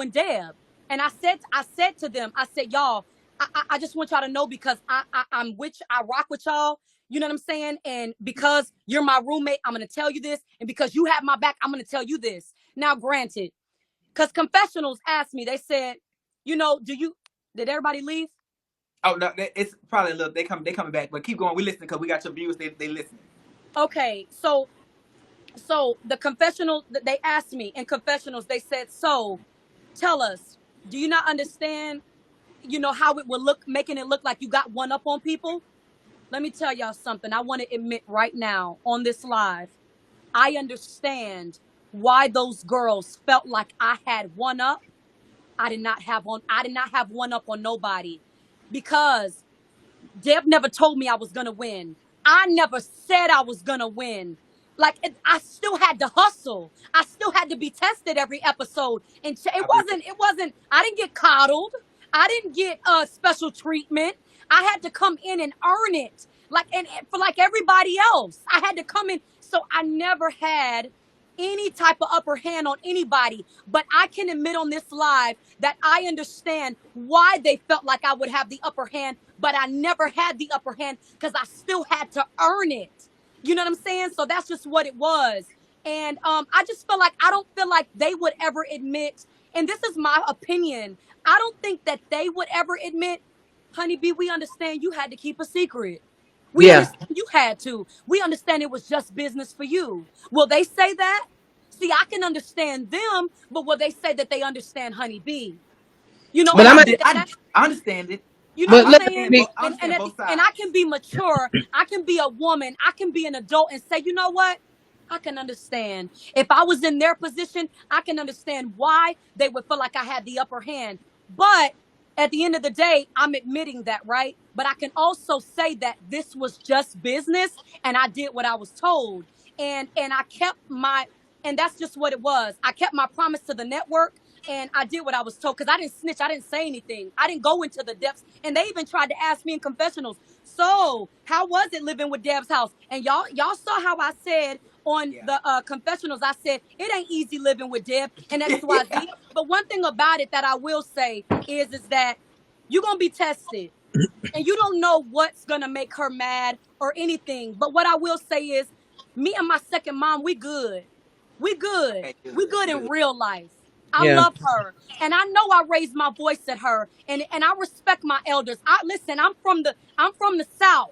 and Deb. And I said to them, I said, y'all, I just want y'all to know because I rock with y'all. You know what I'm saying? And because you're my roommate, I'm gonna tell you this. And because you have my back, I'm gonna tell you this. Now, granted, because confessionals asked me, they said, did everybody leave? Oh no, it's probably a little. They coming back, but keep going. We listening because we got your viewers. They listening. Okay, so the confessional they asked me in confessionals, they said, so tell us, do you not understand, how it would look, making it look like you got one up on people? Let me tell y'all something. I want to admit right now on this live, I understand why those girls felt like I had one up. I did not have one up on nobody, because Deb never told me I was gonna win. I never said I was gonna win. Like I still had to hustle. I still had to be tested every episode, and it I believe wasn't. It wasn't. I didn't get coddled. I didn't get special treatment. I had to come in and earn it, like and for like everybody else. I had to come in. So I never had any type of upper hand on anybody. But I can admit on this live that I understand why they felt like I would have the upper hand, but I never had the upper hand because I still had to earn it. You know what I'm saying? So that's just what it was. And I just feel like I don't feel like they would ever admit, and this is my opinion, I don't think that they would ever admit, honeybee, we understand you had to keep a secret. We Yeah. understand you had to. We understand it was just business for you. Will they say that? See, I can understand them, but will they say that they understand honeybee? Oh But no, I'm a, I understand it. You know I what but I'm let saying? me I understand both And sides. I can be mature. I can be a woman. I can be an adult and say, you know what? I can understand. If I was in their position, I can understand why they would feel like I had the upper hand. But at the end of the day, I'm admitting that, right? But I can also say that this was just business and I did what I was told. And I kept my and that's just what it was. I kept my promise to the network and I did what I was told because I didn't snitch. I didn't say anything. I didn't go into the depths. And they even tried to ask me in confessionals, so how was it living with Deb's house? And y'all saw how I said on Yeah. the confessionals, I said it ain't easy living with Deb and Yeah. XYZ. But one thing about it that I will say is that you're gonna be tested and you don't know what's gonna make her mad or anything. But what I will say is, me and my second mom, we good. We good. Okay, We good, good in good. real life. I yeah. love her, and I know I raised my voice at her, and I respect my elders. I listen. I'm from the South,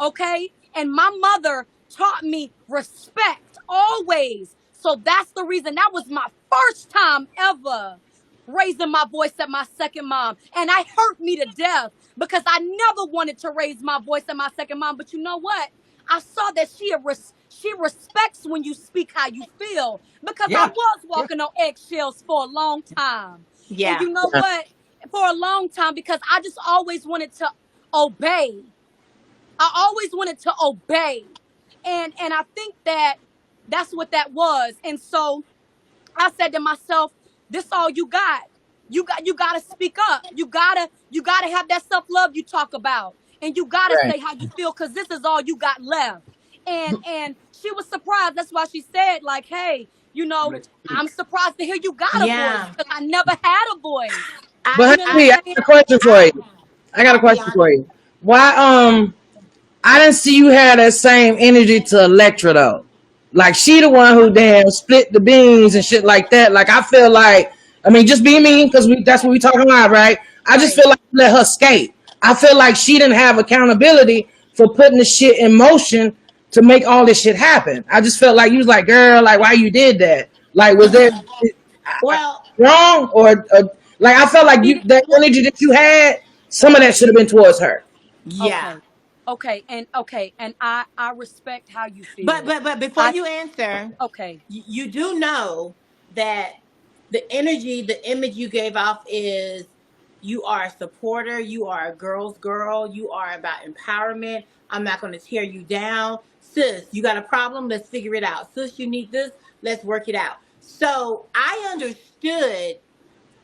okay, and my mother taught me respect always. So that's the reason. That was my first time ever raising my voice at my second mom, and I hurt me to death because I never wanted to raise my voice at my second mom. But you know what? I saw that she respects when you speak how you feel because I Yeah. was Yeah. walking on eggshells for a long time. And Yeah. you know what? For a long time because I just always wanted to obey. I always wanted to obey. And I think that that's what that was. And so I said to myself, this all you got. You gotta speak up. You gotta have that self-love you talk about. And you gotta Right. say how you feel because this is all you got left. And she was surprised. That's why she said, like, hey, I'm gonna let you I'm speak. surprised to hear you got a voice Yeah. because I never had a voice. I But You know what honey, I I I'm saying? got a question for I you. I got a I'll be question honest. for you. Why I didn't see you have that same energy to Electra though. Like she the one who damn split the beans and shit like that. Like I feel like, I mean, just be me because that's what we talking about, right? I just Right. feel like you let her skate. I feel like she didn't have accountability for putting the shit in motion to make all this shit happen. I just felt like you was like, girl, like why you did that? Like was there Well, wrong or like I felt like She you did, the energy that you had, some of that should have been towards her. yeah. okay. Okay. And I respect how you But feel. but but before I you answer, okay. you do know that the energy, the image you gave off is you are a supporter, you are a girl's girl, you are about empowerment. I'm not going to tear you down. Sis, you got a problem? Let's figure it out. Sis, you need this? Let's work it out. So I understood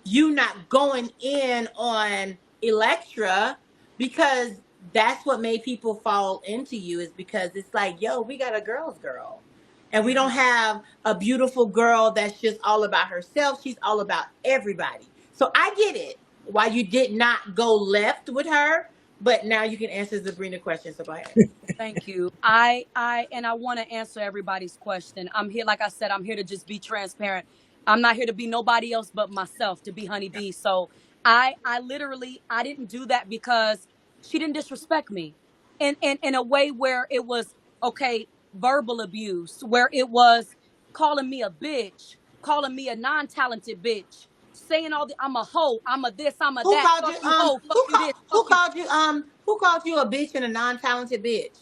you not going in on Electra because that's what made people fall into you is because it's like, yo, we got a girl's girl. And we don't have a beautiful girl that's just all about herself. She's all about everybody. So I get it why you did not go left with her, but now you can answer Sabrina's question. So go ahead. Thank you. And I want to answer everybody's question. I'm here, like I said, I'm here to just be transparent. I'm not here to be nobody else but myself, to be HoneyB. So I literally, I didn't do that because she didn't disrespect me in a way where it was, okay, verbal abuse, where it was calling me a bitch, calling me a non-talented bitch, saying all the, I'm a hoe, I'm a this, I'm a Who that, called you fuck you hoe, fuck you this, fuck you. who called you a bitch and a non-talented bitch?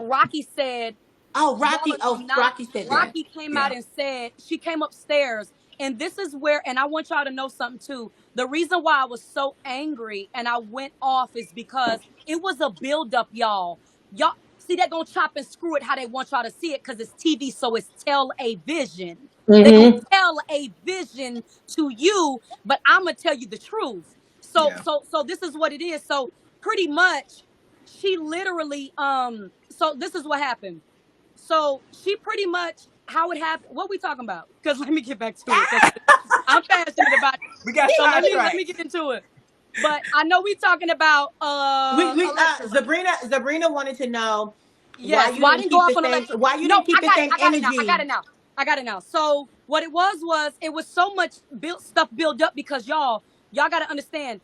Rocky said, Oh, y'all Rocky. are Oh, not. Rocky said that. Rocky came out Yeah. and said, she came upstairs, and this is where, and I want y'all to know something too. The reason why I was so angry and I went off is because it was a buildup, y'all. Y'all see, they're gonna chop and screw it how they want y'all to see it because it's TV, so it's tell a vision. They're gonna Mm-hmm. tell a vision to you, but I'm gonna tell you the truth. So, Yeah. this is what it is. So pretty much, she literally, so this is what happened. So she pretty much, how it happened. What we talking about? Because let me get back to it. Because I'm passionate about it. We got So let me sidetracked. get into it. But I know we talking about We Electra, right? Sabrina wanted to know Yes. Well, I didn't go off on Electra. why you No, didn't keep I the got it. same I got it now. I got energy. it now. I got it now. So what it was it was so much built stuff built up because y'all got to understand.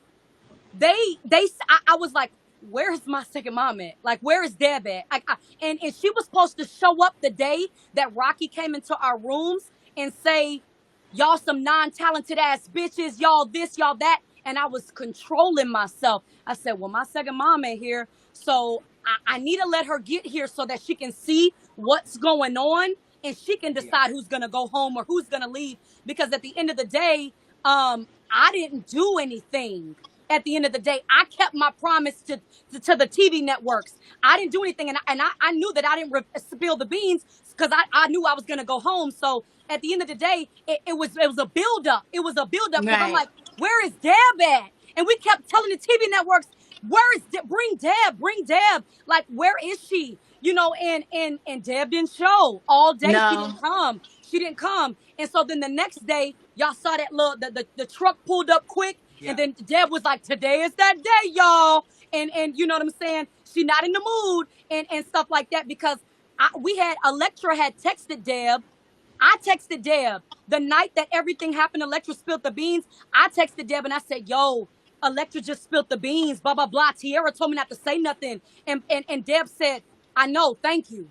I was like, where's my second mom at? Like, where is Deb at? And she was supposed to show up the day that Rocky came into our rooms and say, y'all some non-talented ass bitches, y'all this, y'all that. And I was controlling myself. I said, well, my second mom ain't here. So I need to let her get here so that she can see what's going on and she can Yeah. decide who's gonna go home or who's gonna leave. Because at the end of the day, I didn't do anything. At the end of the day, I kept my promise to the TV networks. I didn't do anything, and I knew that I didn't spill the beans because I knew I was gonna go home. So at the end of the day, it was a buildup. It was a buildup because I'm Right. like, where is Deb at? And we kept telling the TV networks, bring Deb. Like, where is she? And Deb didn't show all day. She No. didn't come. She didn't come. And so then the next day, y'all saw that little the truck pulled up quick, and Yeah. then Deb was like, "Today is that day, y'all." And you know what I'm saying? She not in the mood and stuff like that because Electra had texted Deb. I texted Deb the night that everything happened. Electra spilled the beans. I texted Deb and I said, "Yo, Electra just spilled the beans. Blah blah blah." Tierra told me not to say nothing, and Deb said, "I know, thank you."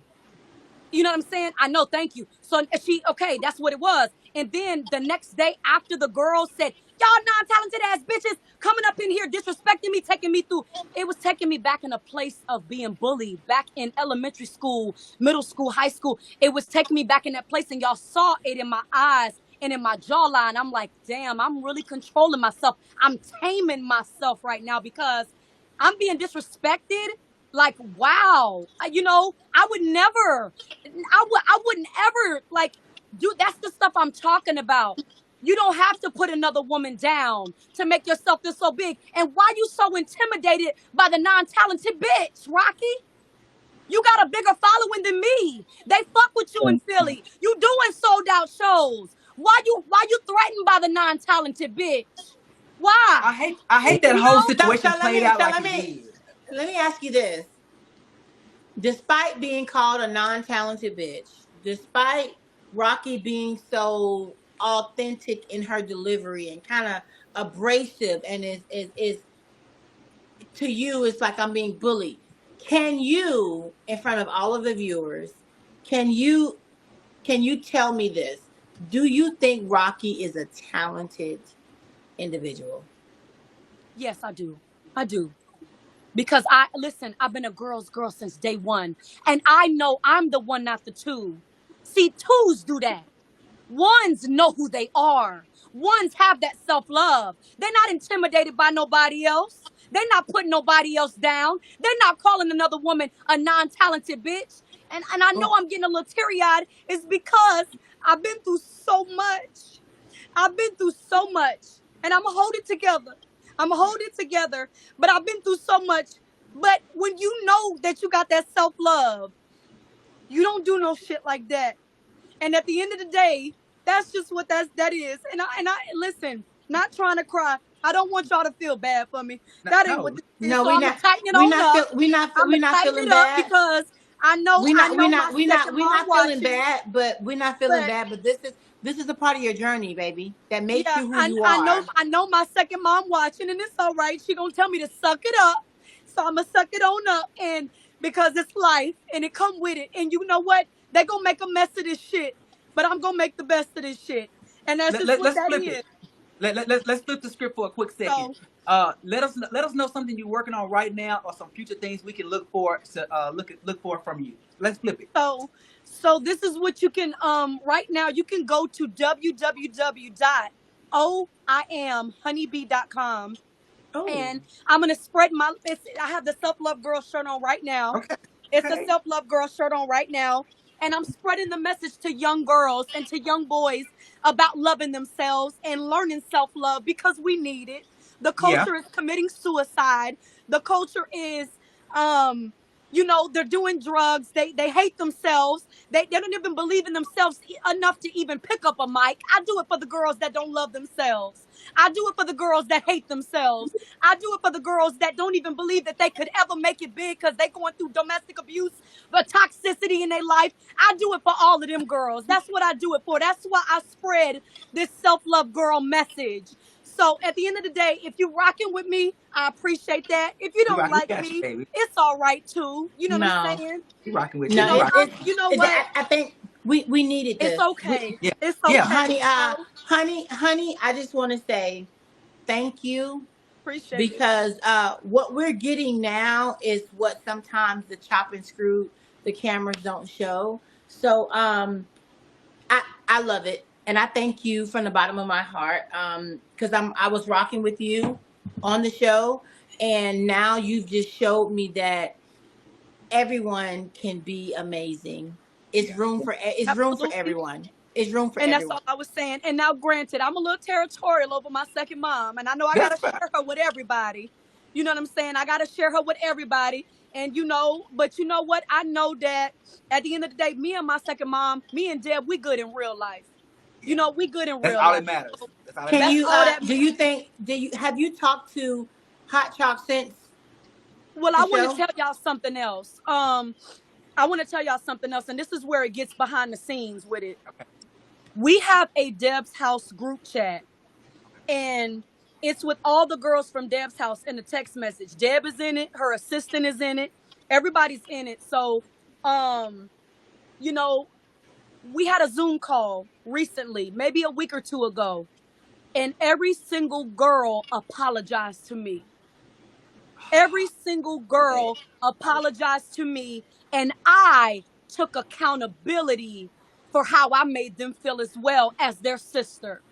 You know what I'm saying? I know, thank you. So okay, that's what it was. And then the next day after the girl said, y'all non-talented ass bitches coming up in here disrespecting me, taking me through. It was taking me back in a place of being bullied back in elementary school, middle school, high school. It was taking me back in that place and y'all saw it in my eyes and in my jawline. I'm like, damn, I'm really controlling myself. I'm taming myself right now because I'm being disrespected. Like, wow. I would never. I wouldn't ever like do that's the stuff I'm talking about. You don't have to put another woman down to make yourself feel so big. And why you so intimidated by the non-talented bitch, Rocky? You got a bigger following than me. They fuck with you in Philly. You doing sold out shows. Why you threatened by the non-talented bitch? Why? I hate that You whole know? situation played out like it did. Let me ask you this. Despite being called a non-talented bitch, despite Rocky being so authentic in her delivery and kind of abrasive and is to you it's like I'm being bullied. Can you, in front of all of the viewers, can you tell me this? Do you think Rocky is a talented individual? Yes, I do. I do. Because I've been a girl's girl since day one. And I know I'm the one, not the two. See, twos do that. Ones know who they are. Ones have that self-love. They're not intimidated by nobody else. They're not putting nobody else down. They're not calling another woman a non-talented bitch. And I know Oh, I'm getting a little teary-eyed. It's because I've been through so much. I've been through so much. And I'm gonna hold it together. I'm gonna hold it together. But I've been through so much. But when you know that you got that self-love, you don't do no shit like that. And at the end of the day, that's just what that is. And I listen, not trying to cry. I don't want y'all to feel bad for me. That ain't what No, this is. No, So I'm gonna tighten it on up. I'm we gonna not tighten feeling it up bad. because I know my second We mom not feeling watching. bad, but we're not feeling But bad. But this is a part of your journey, baby, that makes yeah, you who you I know are. I know my second mom watching, and it's all right. She gonna tell me to suck it up, so I'm gonna suck it on up, and because it's life and it come with it. And you know what? They gonna make a mess of this shit, but I'm gonna make the best of this shit, and that's just what let's that flip is. it. Let's flip the script for a quick second. So Let us know something you're working on right now, or some future things we can look for to look for from you. Let's flip it. so so this is what you can right now you can go to www.oiamhoneybee.com, Oh, and I'm gonna spread my. I have the self love girl shirt on right now. Okay. It's a Okay. self love girl shirt on right now, and I'm spreading the message to young girls and to young boys about loving themselves and learning self love because we need it. The Yeah. culture is committing suicide. The culture is um they're doing drugs. They hate themselves. They don't even believe in themselves enough to even pick up a mic. I do it for the girls that don't love themselves. I do it for the girls that hate themselves. I do it for the girls that don't even believe that they could ever make it big because they going through domestic abuse, the toxicity in their life. I do it for all of them girls. That's what I do it for. That's why I spread this self-love girl message. So at the end of the day, if you're rocking with me, I appreciate that. If you don't We like got you, me, baby. it's all right too. You know what I'm no, saying? We rocking with You you. no, We know, rocking. you know what? I think we needed It's this. okay. Yeah. It's Yeah. okay. Honey, You know? honey, I just want to say thank you, Appreciate it. because what we're getting now is what sometimes the chop and screw, the cameras don't show. So I love it, and I thank you from the bottom of my heart, because I was rocking with you on the show, and now you've just showed me that everyone can be amazing. Yeah. It's room for Absolutely. everyone. It's room for And that's everyone. all I was saying. And now, granted, I'm a little territorial over my second mom, and I know I That's gotta fine. share her with everybody. You know what I'm saying? I gotta share her with everybody. And but you know what? I know that at the end of the day, me and my second mom, me and Deb, we good in real life. Yeah. We good in That's real all life. that matters. So That's all that Can that's matters. you all that do matters. you think do you have you talked to Hot Chalk since Well, the I want to show? tell y'all something else. I want to tell y'all something else, and this is where it gets behind the scenes with it. Okay. We have a Deb's house group chat, and it's with all the girls from Deb's house in the text message. Deb is in it, her assistant is in it, everybody's in it. So, um, you know, we had a Zoom call recently, maybe a week or two ago, and every single girl apologized to me. Every single Okay. girl I love it. apologized to me, and I took accountability for how I made them feel as well as their sister.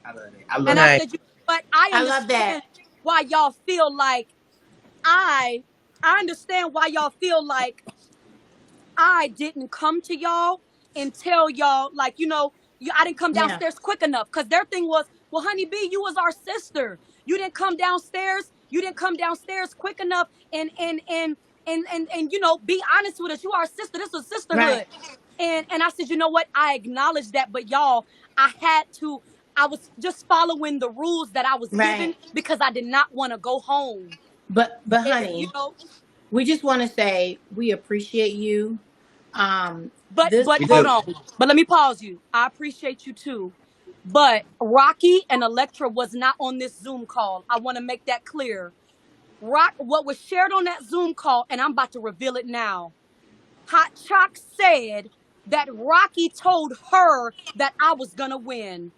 I love it. I And love I it. Nice. said, you know what? I I love that. understand why y'all feel like I I understand why y'all feel like I didn't come to y'all and tell y'all, like, I didn't come Yeah. downstairs quick enough. Because their thing was, well, honey B, you was our sister. You didn't come downstairs. You didn't come downstairs quick enough and be honest with us. You are our sister. This is Right. sisterhood. And I said, you know what? I acknowledge that, but y'all, I was just following the rules that I was Right. given because I did not want to go home. But And, you honey, know, we just want to say we appreciate you. Um this but We hold do. on. But let me pause you. I appreciate you too. But Rocky and Electra was not on this Zoom call. I want to make that clear. What was shared on that Zoom call, and I'm about to reveal it now. Hot Chalk said that Rocky told her that I was gonna win.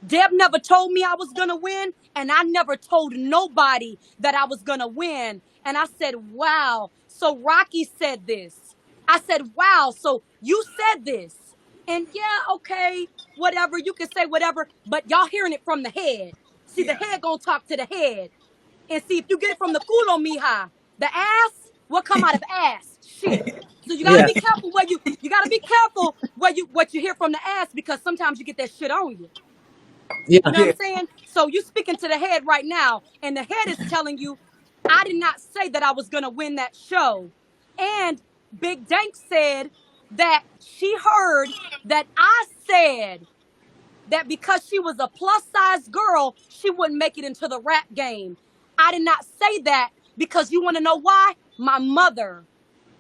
Deb never told me I was gonna win, and I never told nobody that I was gonna win. And I said, wow. So Rocky said this. I said, wow. So you said this. And yeah, okay, whatever. You can say whatever, but y'all hearing it from the head. See, the Yeah. head gonna talk to the head. And see, if you get it from the culo, mija, the ass, what come out of ass? Shit. So you gotta Yeah. be careful you gotta be careful what you hear from the ass because sometimes you get that shit on you. You Yeah. know what Yeah. I'm saying? So you speaking to the head right now, and the head is telling you, I did not say that I was gonna win that show. And Big Dank said, that she heard that I said that because she was a plus size girl, she wouldn't make it into the rap game. I did not say that because you want to know why? My mother,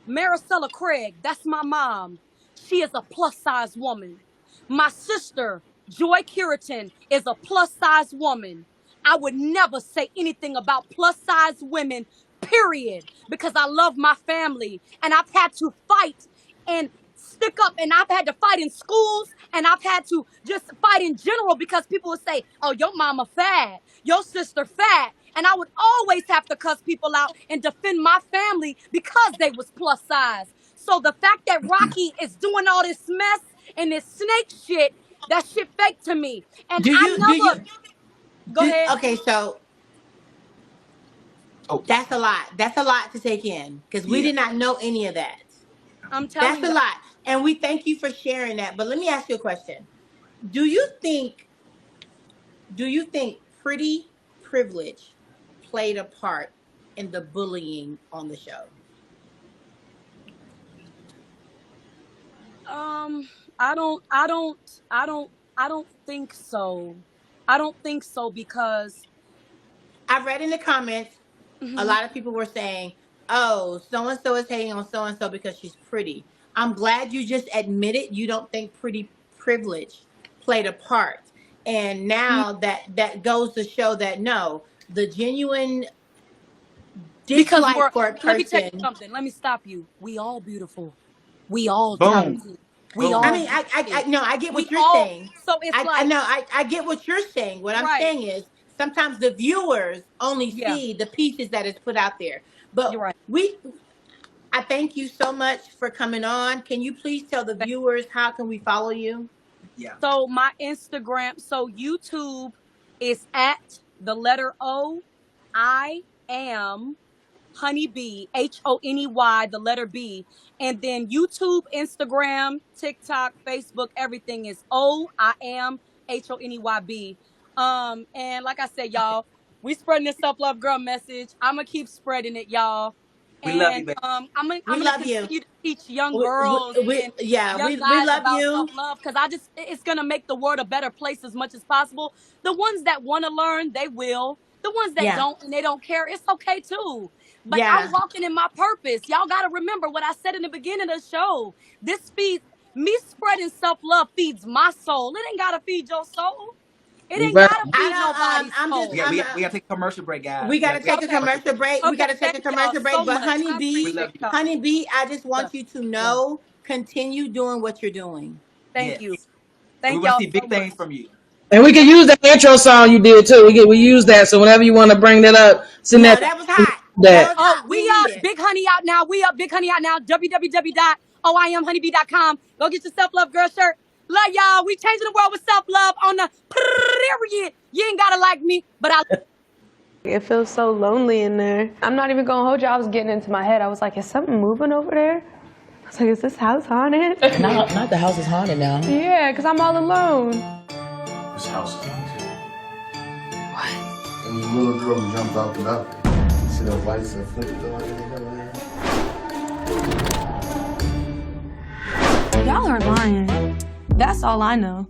Maricela Craig, that's my mom. She is a plus size woman. My sister, Joy Curitan, is a plus size woman. I would never say anything about plus size women, period, because I love my family and I've had to fight and stick up, and I've had to fight in schools, and I've had to just fight in general because people would say, oh, your mama fat, your sister fat. And I would always have to cuss people out and defend my family because they was plus size. So the fact that Rocky is doing all this mess and this snake shit, that shit fake to me. And Do I you never, go ahead. okay, so Oh, that's a lot. That's a lot to take in because we yeah. did not know any of that. I'm telling That's a you, lot. And we thank you for sharing that. But let me ask you a question. Do you think pretty privilege played a part in the bullying on the show? I don't, I don't, I don't think so. I don't think so because, I read in the comments a mhm, lot of people were saying, "Oh, so and so is hating on so and so because she's pretty." I'm glad you just admitted you don't think pretty privilege played a part. And now that goes to show that no, the genuine because dislike for a let me tell you person. something. Let me stop you. We all beautiful. We all Boom. talented. We Boom. I all mean, I gifted. no, I get We what you're all, saying. so it's I like, know, I get what you're saying. What I'm right. saying is sometimes the viewers only Yeah, see the pieces that is put out there. you're But right. I thank you so much for coming on. Can you please tell the viewers how can we follow you? Yeah. So my Instagram, so YouTube is at the letter O. I am HoneyB, HoneyY, the letter B. And then YouTube, Instagram, TikTok, Facebook, everything is O. I am HoneyB. And like I said, y'all, we spreading this self love girl message. I'm gonna keep spreading it, y'all. We love you, And baby. We I'm gonna love you. continue to teach young girls and Yeah, young we guys love about self you. love because it's gonna make the world a better place as much as possible. The ones that want to learn, they will. The ones that Yeah, don't and they don't care, it's okay too. But I'm yeah. walking in my purpose. Y'all got to remember what I said in the beginning of the show. This feeds me, spreading self love feeds my soul. It ain't got to feed your soul. It ain't Right. got to I feed don't. nobody's I'm just. soul. We gotta take a commercial break, guys. We We got gotta to take take a a Okay. commercial commercial break. break. We Okay. got to take Thank a y'all commercial so break. But much. I Honeybee, We love appreciate you. y'all. Honeybee, I just Yeah. want you to Yeah. know, continue doing what you're doing. Thank Yes. you. And we Thank want to y'all see so big much. things from you. And we can Thank use that intro song you did too. We use that. So whenever you want to bring that up, send No, that. that was hot. That That. was Oh, hot. we We need up it. Big Honey out now. We up Big Honey out now. www.oimhoneybee.com. Go get your self love girl shirt. Love y'all. We changing the world with self love on the period. You ain't gotta like me, but I. It feels so lonely in there. I'm not even gonna hold you. I was getting into my head. I was like, is something moving over there? I was like, is this house haunted? Not the house is haunted now. Yeah, because I'm all alone. This house is haunted. What? There was a little girl who jumped out the balcony. You see those lights that flicker over there? Y'all are lying. That's all I know.